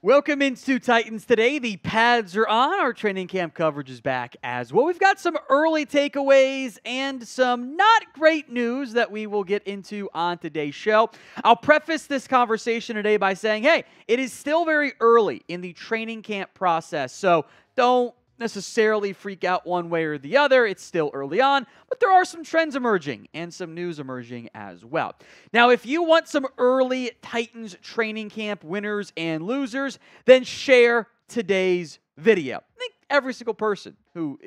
Welcome into Titans Today. The pads are on. Our training camp coverage is back as well. We've got some early takeaways and some not great news that we will get into on today's show. I'll preface this conversation today by saying, hey, it is still very early in the training camp process, so don't necessarily freak out one way or the other. It's still early on, but there are some trends emerging and some news emerging as well. Now, if you want some early Titans training camp winners and losers, then share today's video. I think every single person who,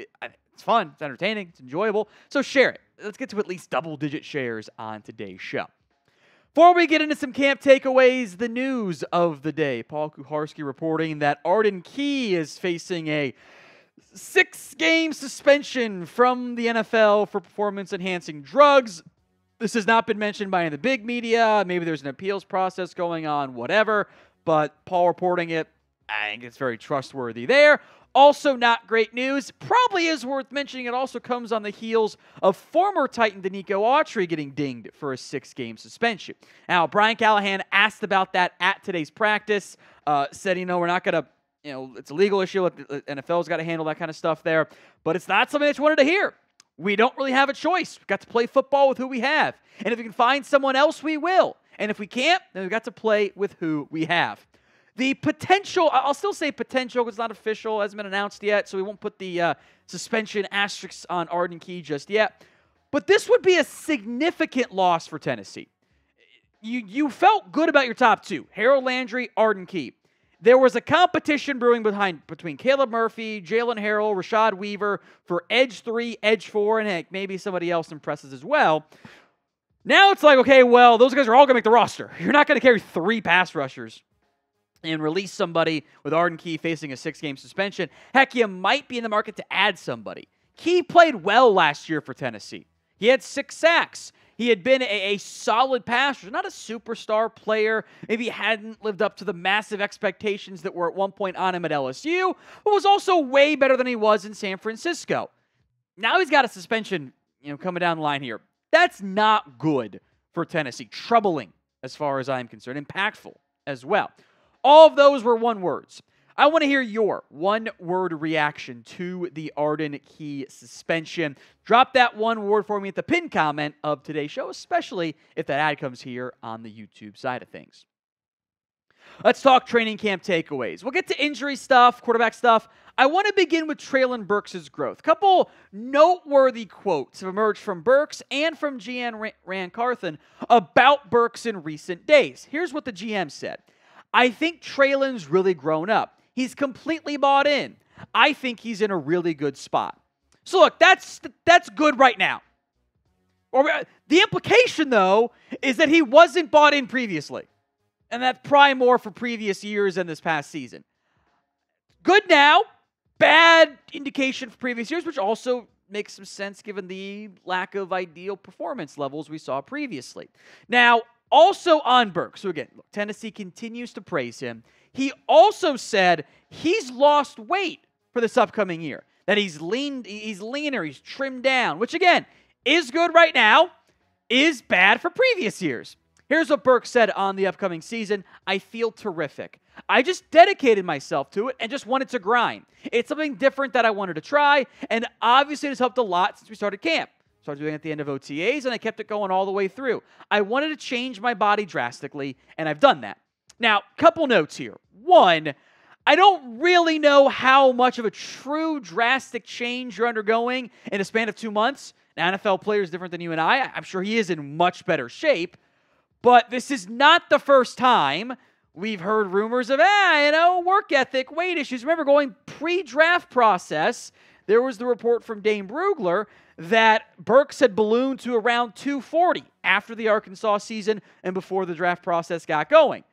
it's fun, it's entertaining, it's enjoyable, so share it. Let's get to at least double-digit shares on today's show. Before we get into some camp takeaways, the news of the day. Paul Kuharsky reporting that Arden Key is facing a 6-game suspension from the NFL for performance-enhancing drugs. This has not been mentioned by any of the big media. Maybe there's an appeals process going on, whatever. But Paul reporting it, I think it's very trustworthy there. Also not great news. Probably is worth mentioning. It also comes on the heels of former Titan Danico Autry getting dinged for a 6-game suspension. Now, Brian Callahan asked about that at today's practice. Said, we're not going to, it's a legal issue. The NFL's got to handle that kind of stuff there. But it's not something that you wanted to hear. We don't really have a choice. We've got to play football with who we have. And if we can find someone else, we will. And if we can't, then we've got to play with who we have. The potential, I'll still say potential because it's not official, hasn't been announced yet, so we won't put the suspension asterisks on Arden Key just yet. But this would be a significant loss for Tennessee. You felt good about your top two, Harold Landry, Arden Key. There was a competition brewing between Caleb Murphy, Jalen Harrell, Rashad Weaver for Edge 3, Edge 4, and heck, maybe somebody else impresses as well. Now it's like, okay, well, those guys are all going to make the roster. You're not going to carry 3 pass rushers and release somebody with Arden Key facing a 6-game suspension. Heck, you might be in the market to add somebody. Key played well last year for Tennessee. He had 6 sacks. He had been a solid passer, not a superstar player. Maybe he hadn't lived up to the massive expectations that were at one point on him at LSU, but was also way better than he was in San Francisco. Now he's got a suspension, coming down the line here. That's not good for Tennessee. Troubling, as far as I'm concerned. Impactful as well. All of those were one words. I want to hear your one-word reaction to the Arden Key suspension. Drop that one word for me at the pinned comment of today's show, especially if that ad comes here on the YouTube side of things. Let's talk training camp takeaways. We'll get to injury stuff, quarterback stuff. I want to begin with Treylon Burks' growth. A couple noteworthy quotes have emerged from Burks and from GM Rand Carthen about Burks in recent days. Here's what the GM said. I think Treylon's really grown up. He's completely bought in. I think he's in a really good spot. So look, that's good right now. The implication, though, is that he wasn't bought in previously. And that's probably more for previous years than this past season. Good now, bad indication for previous years, which also makes some sense given the lack of ideal performance levels we saw previously. Now, also on Burks, so again, look, Tennessee continues to praise him. He also said he's lost weight for this upcoming year, that he's leaner, he's trimmed down, which again, is good right now, is bad for previous years. Here's what Burks said on the upcoming season. I feel terrific. I just dedicated myself to it and just wanted to grind. It's something different that I wanted to try, and obviously it's helped a lot since we started camp. Started doing it at the end of OTAs, and I kept it going all the way through. I wanted to change my body drastically, and I've done that. Now, couple notes here. One, I don't really know how much of a true drastic change you're undergoing in a span of 2 months. An NFL player is different than you and I. I'm sure he is in much better shape. But this is not the first time we've heard rumors of, work ethic, weight issues. Remember, going pre-draft process, there was the report from Dane Brugler that Burks had ballooned to around 240 after the Arkansas season and before the draft process got going.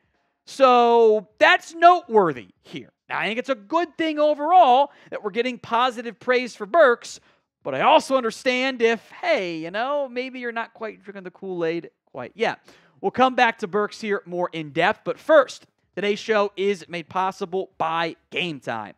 So that's noteworthy here. Now, I think it's a good thing overall that we're getting positive praise for Burks, but I also understand if, hey, maybe you're not quite drinking the Kool-Aid quite yet. We'll come back to Burks here more in depth, but first, today's show is made possible by Game Time.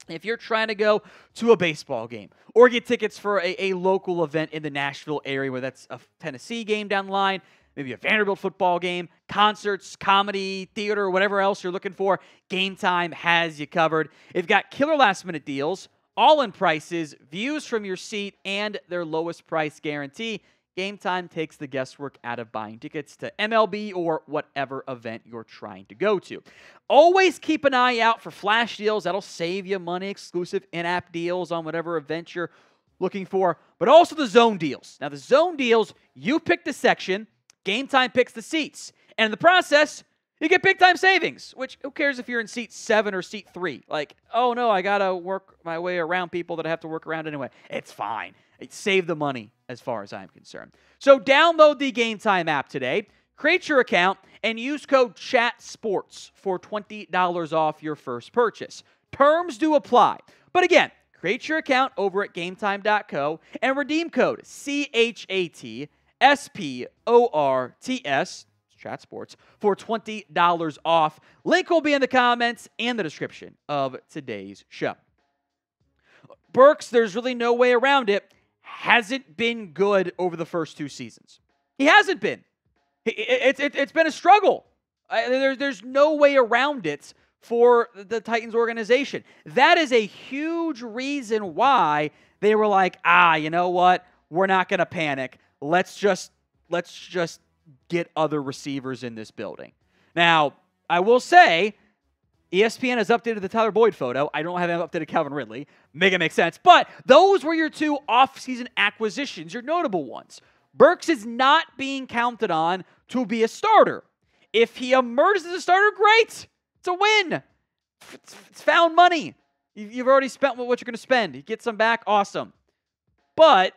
If you're trying to go to a baseball game or get tickets for a local event in the Nashville area, where that's a Tennessee game down the line, maybe a Vanderbilt football game, concerts, comedy, theater, whatever else you're looking for, Game Time has you covered. They've got killer last-minute deals, all-in prices, views from your seat, and their lowest price guarantee. Game Time takes the guesswork out of buying tickets to MLB or whatever event you're trying to go to. Always keep an eye out for flash deals. That'll save you money, exclusive in-app deals on whatever event you're looking for, but also the zone deals. Now, the zone deals, you pick the section, Game Time picks the seats, and in the process, you get big-time savings, which who cares if you're in seat 7 or seat 3? Like, oh no, I got to work my way around people that I have to work around anyway. It's fine. Save the money as far as I'm concerned. So download the Game Time app today, create your account, and use code CHATSPORTS for $20 off your first purchase. Terms do apply. But again, create your account over at GameTime.co and redeem code CHATSPORTS, Chat Sports, for $20 off. Link will be in the comments and the description of today's show. Burks, there's really no way around it, hasn't been good over the first 2 seasons. He hasn't been. It's been a struggle. There's no way around it for the Titans organization. That is a huge reason why they were like, you know what? We're not going to panic. Let's just get other receivers in this building. Now, I will say, ESPN has updated the Tyler Boyd photo. I don't have him updated Calvin Ridley. Make it make sense. But those were your 2 off-season acquisitions, your notable ones. Burks is not being counted on to be a starter. If he emerges as a starter, great. It's a win. It's found money. You've already spent what you're going to spend. You get some back, awesome. But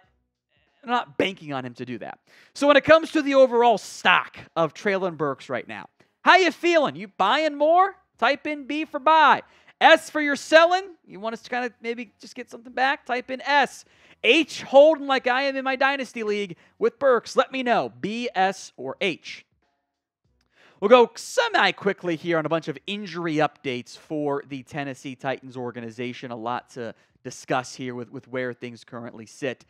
I'm not banking on him to do that. So when it comes to the overall stock of Treylon Burks right now, how you feeling? You buying more? Type in B for buy. S for your selling. You want us to kind of maybe just get something back? Type in S. H, holding like I am in my Dynasty League with Burks. Let me know. B, S, or H. We'll go semi-quickly here on a bunch of injury updates for the Tennessee Titans organization. A lot to discuss here with where things currently sit.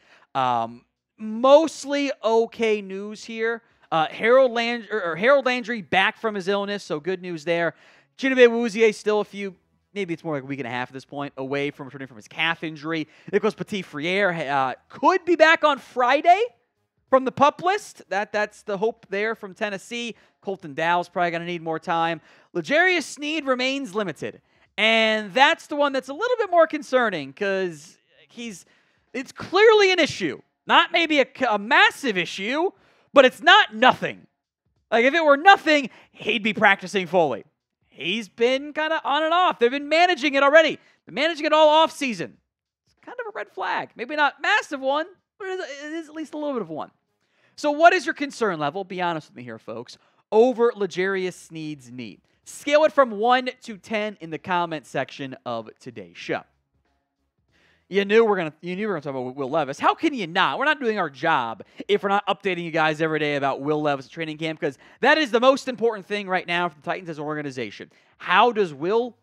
Mostly okay news here. Harold Landry back from his illness, so good news there. Chidobe Awuzie still a few, maybe it's more like a week and a half at this point, away from returning from his calf injury. Nicholas Petit-Frere could be back on Friday from the PUP list. That's the hope there from Tennessee. Colton Dowell's probably going to need more time. L'Jarius Sneed remains limited. And that's the one that's a little bit more concerning because it's clearly an issue. Not maybe a massive issue, but it's not nothing. Like if it were nothing, he'd be practicing fully. He's been kind of on and off. They've been managing it already. Been managing it all off season. It's kind of a red flag. Maybe not massive one, but it is at least a little bit of one. So what is your concern level? Be honest with me here, folks. Over L'Jarius Sneed's knee. Scale it from 1 to 10 in the comment section of today's show. You knew we were gonna talk about Will Levis. How can you not? We're not doing our job if we're not updating you guys every day about Will Levis training camp, because that is the most important thing right now for the Titans as an organization. How does Will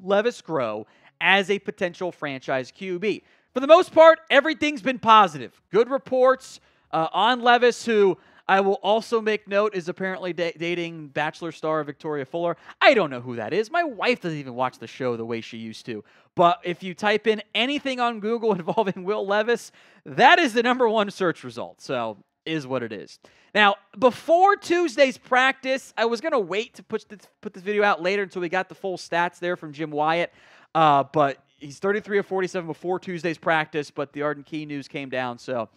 Levis grow as a potential franchise QB? For the most part, everything's been positive. Good reports on Levis, who I will also make note is apparently dating Bachelor star Victoria Fuller. I don't know who that is. My wife doesn't even watch the show the way she used to. But if you type in anything on Google involving Will Levis, that is the #1 search result. So, is what it is. Now, before Tuesday's practice, I was going to wait to put this video out later until we got the full stats there from Jim Wyatt. But he's 33 of 47 before Tuesday's practice, but the Arden Key news came down, so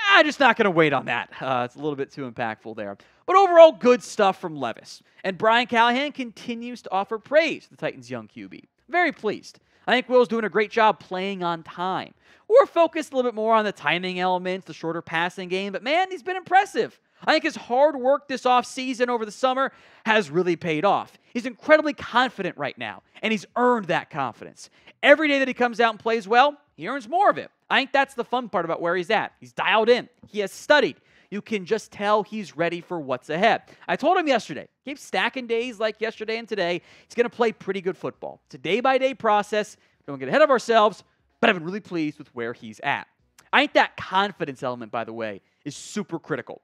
I'm just not going to wait on that. It's a little bit too impactful there. But overall, good stuff from Levis. And Brian Callahan continues to offer praise to the Titans' young QB. Very pleased. I think Will's doing a great job playing on time. We're focused a little bit more on the timing elements, the shorter passing game, but man, he's been impressive. I think his hard work this offseason over the summer has really paid off. He's incredibly confident right now, and he's earned that confidence. Every day that he comes out and plays well, he earns more of it. I think that's the fun part about where he's at. He's dialed in. He has studied. You can just tell he's ready for what's ahead. I told him yesterday, keep stacking days like yesterday and today. He's going to play pretty good football. It's a day-by-day process. Don't get ahead of ourselves, but I've been really pleased with where he's at. I think that confidence element, by the way, is super critical.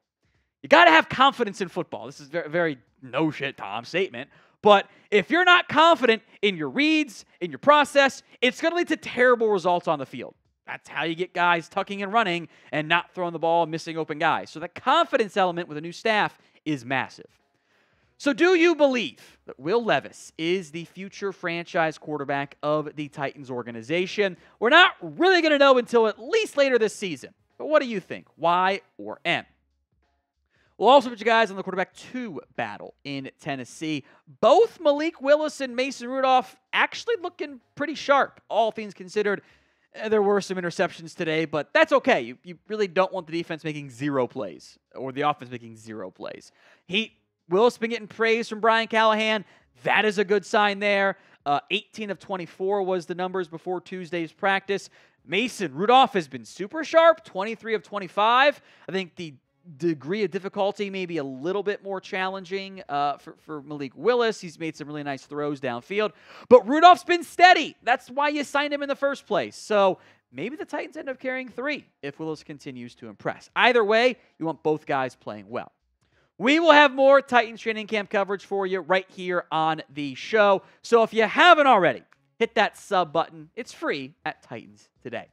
You got to have confidence in football. This is very, very no shit, Tom statement. But if you're not confident in your reads, in your process, it's going to lead to terrible results on the field. That's how you get guys tucking and running and not throwing the ball and missing open guys. So the confidence element with a new staff is massive. So do you believe that Will Levis is the future franchise quarterback of the Titans organization? We're not really going to know until at least later this season. But what do you think? Y or M? We'll also put you guys on the quarterback 2 battle in Tennessee. Both Malik Willis and Mason Rudolph actually looking pretty sharp, all things considered. There were some interceptions today, but that's okay. You really don't want the defense making 0 plays or the offense making 0 plays. Willis been getting praise from Brian Callahan. That is a good sign there. 18 of 24 was the numbers before Tuesday's practice. Mason Rudolph has been super sharp, 23 of 25. I think the degree of difficulty may be a little bit more challenging for Malik Willis. He's made some really nice throws downfield. But Rudolph's been steady. That's why you signed him in the first place. So maybe the Titans end up carrying 3 if Willis continues to impress. Either way, you want both guys playing well. We will have more Titans training camp coverage for you right here on the show. So if you haven't already, hit that sub button. It's free at Titans Today.